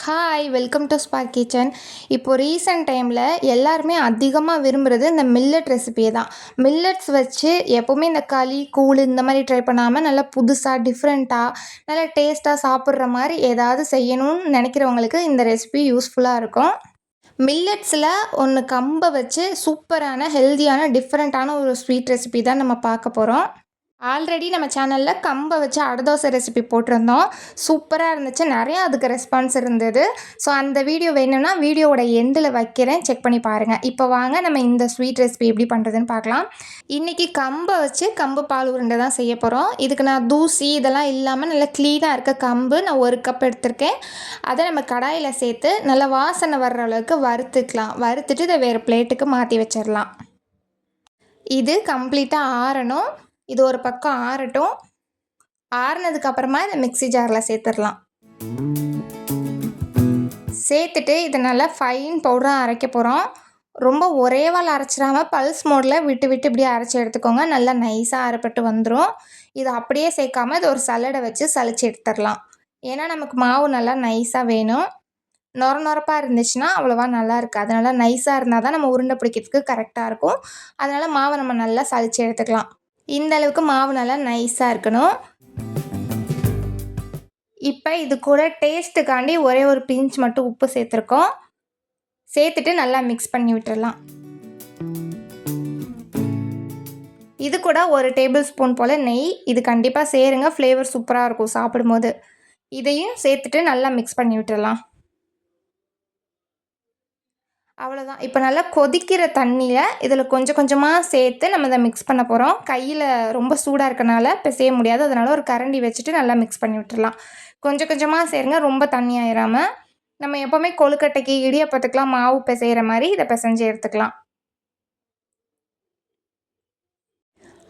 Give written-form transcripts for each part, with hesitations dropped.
Hi welcome to spark kitchen. இப்போது recent டைமில் எல்லாருமே அதிகமாக விரும்புகிறது இந்த மில்லட் ரெசிபியை தான். மில்லட்ஸ் வச்சு எப்போவுமே இந்த களி கூழ் இந்த மாதிரி ட்ரை பண்ணாமல் நல்லா புதுசாக டிஃப்ரெண்ட்டாக நல்லா டேஸ்ட்டாக சாப்பிட்ற மாதிரி ஏதாவது செய்யணும்னு நினைக்கிறவங்களுக்கு இந்த ரெசிபி யூஸ்ஃபுல்லாக இருக்கும். மில்லட்ஸில் ஒன்று கம்பை வச்சு சூப்பரான ஹெல்தியான டிஃப்ரெண்ட்டான ஒரு ஸ்வீட் ரெசிபி தான் நம்ம பார்க்க போகிறோம். ஆல்ரெடி நம்ம சேனலில் கம்பை வச்சு அடதோசை ரெசிபி போட்டிருந்தோம். சூப்பராக இருந்துச்சு, நிறையா அதுக்கு ரெஸ்பான்ஸ் இருந்தது. ஸோ அந்த வீடியோ வேணும்னா வீடியோவோட எண்டில் வைக்கிறேன், செக் பண்ணி பாருங்கள். இப்போ வாங்க நம்ம இந்த ஸ்வீட் ரெசிபி எப்படி பண்ணுறதுன்னு பார்க்கலாம். இன்றைக்கி கம்பை வச்சு கம்பு பால் உருண்டை தான் செய்ய போகிறோம். இதுக்கு நான் தூசி இதெல்லாம் இல்லாமல் நல்லா க்ளீனாக இருக்க கம்பு நான் 1 கப் எடுத்திருக்கேன். அதை நம்ம கடாயில் சேர்த்து நல்லா வாசனை வர்ற அளவுக்கு வறுத்துக்கலாம். வறுத்துட்டு இதை வேறு பிளேட்டுக்கு மாற்றி வச்சிடலாம். இது கம்ப்ளீட்டாக ஆறணும். இது ஒரு பக்கம் ஆறட்டும். ஆறுனதுக்கப்புறமா இதை மிக்ஸி ஜாரில் சேர்த்துடலாம். சேர்த்துட்டு இதை நல்லா ஃபைன் பவுடராக அரைக்க போகிறோம். ரொம்ப ஒரே வால் அரைச்சிடாமல் பல்ஸ் மோடில் விட்டு விட்டு இப்படியே அரைச்சி எடுத்துக்கோங்க. நல்லா நைஸாக அரைப்பட்டு வந்துடும். இதை அப்படியே சேர்க்காமல் இது ஒரு சல்லடை வச்சு சலிச்சு எடுத்துடலாம். ஏன்னா நமக்கு மாவு நல்லா நைஸாக வேணும். நொரப்பாக இருந்துச்சுன்னா அவ்வளோவா நல்லா இருக்குது. அதனால் நைஸாக இருந்தால் தான் நம்ம உருண்டை பிடிக்கிறதுக்கு கரெக்டாக இருக்கும். அதனால் மாவை நம்ம நல்லா சலிச்சு எடுத்துக்கலாம். இந்த அளவுக்கு மாவு நல்லா நைஸாக இருக்கணும். இப்போ இது கூட டேஸ்ட்டுக்காண்டி ஒரே ஒரு பிஞ்ச் மட்டும் உப்பு சேர்த்துருக்கோம். சேர்த்துட்டு நல்லா மிக்ஸ் பண்ணி விட்டுடலாம். இது கூட 1 டேபிள் ஸ்பூன் போல் நெய், இது கண்டிப்பாக சேருங்க, ஃப்ளேவர் சூப்பராக இருக்கும் சாப்பிடும்போது. இதையும் சேர்த்துட்டு நல்லா மிக்ஸ் பண்ணி விட்டுடலாம். அவ்வளோதான். இப்போ நல்லா கொதிக்கிற தண்ணியில் இதில் கொஞ்சம் கொஞ்சமாக சேர்த்து நம்ம இதை மிக்ஸ் பண்ண போகிறோம். கையில் ரொம்ப சூடாக இருக்கனால பிசைய முடியாது. அதனால் ஒரு கரண்டி வச்சுட்டு நல்லா மிக்ஸ் பண்ணி விட்டுடலாம். கொஞ்சம் கொஞ்சமாக சேருங்க, ரொம்ப தண்ணி ஆயிடாமல். நம்ம எப்போவுமே கொழுக்கட்டைக்கு இடியாப்பத்துக்கெலாம் மாவு பிசைகிற மாதிரி இதை பிசைஞ்சு எடுத்துக்கலாம்.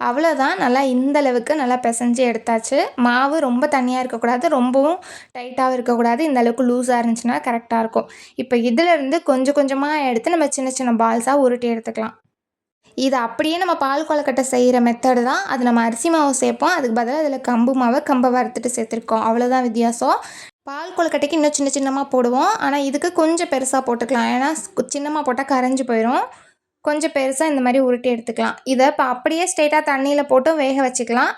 அவ்வளோதான். நல்லா இந்தளவுக்கு நல்லா பிசைஞ்சு எடுத்தாச்சு. மாவு ரொம்ப தண்ணியாக இருக்கக்கூடாது, ரொம்பவும் டைட்டாகவும் இருக்கக்கூடாது. இந்த அளவுக்கு லூஸாக இருந்துச்சுன்னா கரெக்டாக இருக்கும். இப்போ இதிலேருந்து கொஞ்சம் கொஞ்சமாக எடுத்து நம்ம சின்ன சின்ன பால்ஸாக உருட்டி எடுத்துக்கலாம். இது அப்படியே நம்ம பால் கொழுக்கட்டை செய்கிற மெத்தடு தான். அது நம்ம அரிசி மாவு சேர்ப்போம், அதுக்கு பதிலாக அதில் கம்பு மாவை கம்பை வறுத்துட்டு சேர்த்துருக்கோம். அவ்வளோதான் வித்தியாசம். பால் கொழுக்கட்டைக்கு இன்னும் சின்ன சின்னமாக போடுவோம், ஆனால் இதுக்கு கொஞ்சம் பெருசாக போட்டுக்கலாம். ஏன்னா சின்னமாக போட்டால் கரைஞ்சி போயிடும். கொஞ்சம் பெருசாக இந்த மாதிரி உருட்டி எடுத்துக்கலாம். இதை இப்போ அப்படியே ஸ்ட்ரெயிட்டாக தண்ணியில் போட்டும் வேக வச்சுக்கலாம்.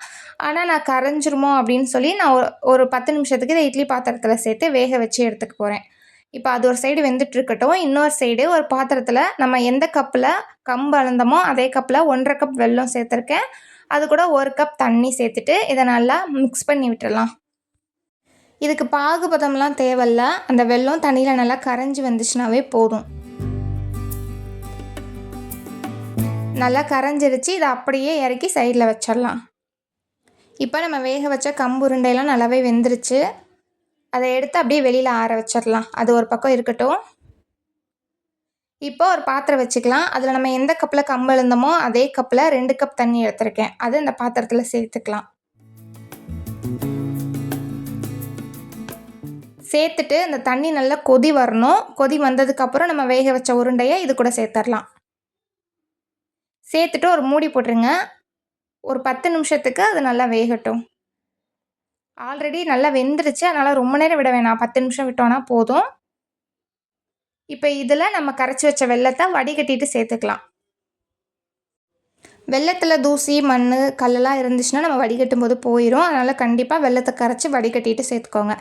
ஆனால் நான் கரைஞ்சிருமோ அப்படின்னு சொல்லி நான் ஒரு 10 நிமிஷத்துக்கு இதை இட்லி பாத்திரத்தில் சேர்த்து வேக வச்சு எடுத்துக்க போகிறேன். இப்போ அது ஒரு சைடு வெந்துட்டு இருக்கட்டும். இன்னொரு சைடு ஒரு பாத்திரத்தில் நம்ம எந்த கப்பில் கம்பு அளந்தோமோ அதே கப்பில் 1.5 கப் வெல்லம் சேர்த்துருக்கேன். அது கூட 1 கப் தண்ணி சேர்த்துட்டு இதை நல்லா மிக்ஸ் பண்ணி விட்டுடலாம். இதுக்கு பாகுபதம்லாம் தேவையில்ல, அந்த வெல்லம் தண்ணியில் நல்லா கரைஞ்சி வந்துச்சுனாவே போதும். நல்லா கரைஞ்சிருச்சு. இதை அப்படியே இறக்கி சைடில் வச்சிடலாம். இப்போ நம்ம வேக வச்ச கம்பு உருண்டையெல்லாம் நல்லாவே வெந்துருச்சு. அதை எடுத்து அப்படியே வெளியில் ஆற வச்சிடலாம். அது ஒரு பக்கம் இருக்கட்டும். இப்போ ஒரு பாத்திரம் வச்சுக்கலாம். அதில் நம்ம எந்த கப்பில் கம்பு எழுந்தோமோ அதே கப்பில் 2 கப் தண்ணி எடுத்துருக்கேன். அது இந்த பாத்திரத்தில் சேர்த்துக்கலாம். சேர்த்துட்டு அந்த தண்ணி நல்லா கொதி வரணும். கொதி வந்ததுக்கப்புறம் நம்ம வேக வச்ச உருண்டையை இது கூட சேர்த்துடலாம். சேர்த்துட்டு ஒரு மூடி போட்டுருங்க. ஒரு 10 நிமிஷத்துக்கு அது நல்லா வேகட்டும். ஆல்ரெடி நல்லா வெந்துருச்சு, அதனால் ரொம்ப நேரம் விட வேணாம், 10 நிமிஷம் விட்டோன்னா போதும். இப்போ இதில் நம்ம கரைச்சி வச்ச வெல்லத்தை வடிகட்டிட்டு சேர்த்துக்கலாம். வெல்லத்தில் தூசி மண் கல்லெல்லாம் இருந்துச்சுன்னா நம்ம வடிகட்டும் போது போயிடும். அதனால் கண்டிப்பாக வெல்லத்தை கரைச்சி வடிகட்டிட்டு சேர்த்துக்கோங்க.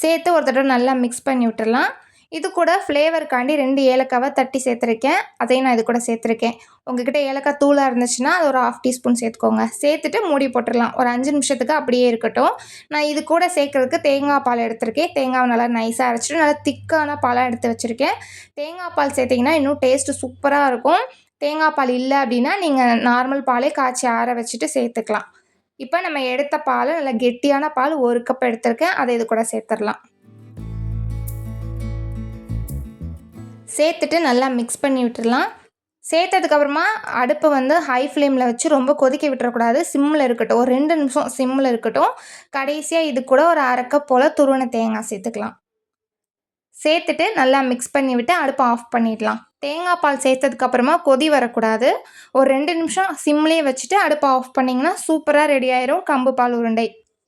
சேர்த்து ஒரு தடவை நல்லா மிக்ஸ் பண்ணி விட்டுடலாம். இது கூட ஃப்ளேவருக்காண்டி 2 ஏலக்காவை தட்டி சேர்த்துருக்கேன். அதையும் நான் இது கூட சேர்த்துருக்கேன். உங்கள்கிட்ட ஏலக்காய் தூளாக இருந்துச்சுன்னா அது ஒரு 1/2 டீஸ்பூன் சேர்த்துக்கோங்க. சேர்த்துட்டு மூடி போட்டுடலாம். ஒரு 5 நிமிஷத்துக்கு அப்படியே இருக்கட்டும். நான் இது கூட சேர்க்குறதுக்கு தேங்காய் பால் எடுத்திருக்கேன். தேங்காவை நல்லா நைஸாக அரைச்சிட்டு நல்லா திக்கான பாலாக எடுத்து வச்சுருக்கேன். தேங்காய் பால் சேர்த்திங்கன்னா இன்னும் டேஸ்ட்டு சூப்பராக இருக்கும். தேங்காய் பால் இல்லை அப்படின்னா நீங்கள் நார்மல் பாலே காய்ச்சி ஆற வச்சுட்டு சேர்த்துக்கலாம். இப்போ நம்ம எடுத்த பால் நல்லா கெட்டியான பால் 1 கப் எடுத்திருக்கேன். அதை இது கூட சேர்த்துடலாம். சேர்த்துட்டு நல்லா மிக்ஸ் பண்ணி விட்டுடலாம். சேர்த்ததுக்கப்புறமா அடுப்பு வந்து ஹை ஃப்ளேமில் வச்சு ரொம்ப கொதிக்க விட்டுறக்கூடாது, சிம்மில் இருக்கட்டும். ஒரு 2 நிமிஷம் சிம்மில் இருக்கட்டும். கடைசியாக இது கூட ஒரு 1/2 கப் போல் துருவன தேங்காய் சேர்த்துக்கலாம். சேர்த்துட்டு நல்லா மிக்ஸ் பண்ணி விட்டு அடுப்பை ஆஃப் பண்ணிடலாம். தேங்காய் பால் சேர்த்ததுக்கப்புறமா கொதி வரக்கூடாது. ஒரு 2 நிமிஷம் சிம்லேயே வச்சுட்டு அடுப்பை ஆஃப் பண்ணிங்கன்னா சூப்பராக ரெடி ஆயிரும் கம்பு பால் உருண்டை.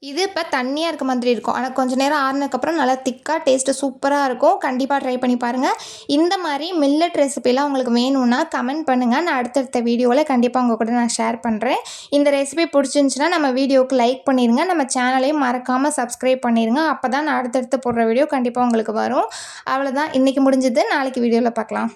இது இப்போ தண்ணியாக இருக்க மாதிரி இருக்கும். ஆனால் கொஞ்சம் நேரம் ஆறுனதுக்கப்புறம் நல்லா திக்காக டேஸ்ட்டு சூப்பராக இருக்கும். கண்டிப்பாக ட்ரை பண்ணி பாருங்கள். இந்த மாதிரி மில்லட் ரெசிபிலாம் உங்களுக்கு வேணும்னா கமெண்ட் பண்ணுங்கள். நான் அடுத்தடுத்த வீடியோவில் கண்டிப்பாக உங்கள் கூட நான் ஷேர் பண்ணுறேன். இந்த ரெசிபி பிடிச்சிருந்துச்சின்னா நம்ம வீடியோவுக்கு லைக் பண்ணிடுங்க. நம்ம சேனலையும் மறக்காமல் சப்ஸ்கிரைப் பண்ணிடுங்க. அப்போ தான் நான் அடுத்தடுத்து போடுற வீடியோ கண்டிப்பாக உங்களுக்கு வரும். அவ்வளோதான், இன்றைக்கி முடிஞ்சது. நாளைக்கு வீடியோவில் பார்க்கலாம்.